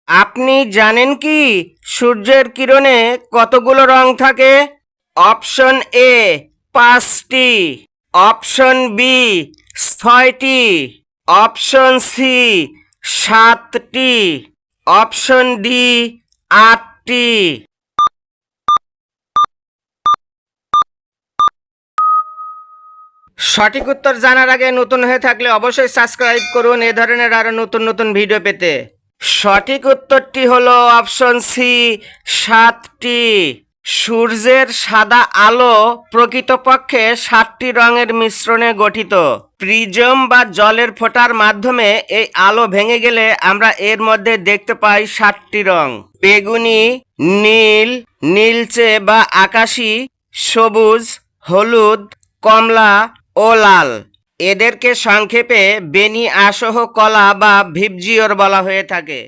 আপনি জানেন কি সূর্যের কিরণে কতগুলো রং থাকে? অপশন এ 5টি, অপশন বি 6টি, অপশন সি 7টি, অপশন ডি 8টি। সঠিক উত্তর জানার আগে নতুন হয়ে থাকলে অবশ্যই সাবস্ক্রাইব করুন এ ধরনের আরো নতুন নতুন ভিডিও পেতে। সঠিক উত্তরটি হলো অপশন সি 7টি। সূর্যের সাদা আলো প্রকৃতপক্ষে 7টি রঙের মিশ্রণে গঠিত। প্রিজম বা জলের ফোঁটার মাধ্যমে এই আলো ভেঙে গেলে আমরা এর মধ্যে দেখতে পাই 7টি রং: বেগুনি, নীল, নীলচে বা আকাশী, সবুজ, হলুদ, কমলা ও লাল। এদেরকে সংক্ষেপে বেনি আসহ কলা বা ভিবজিওর বলা হয়ে থাকে।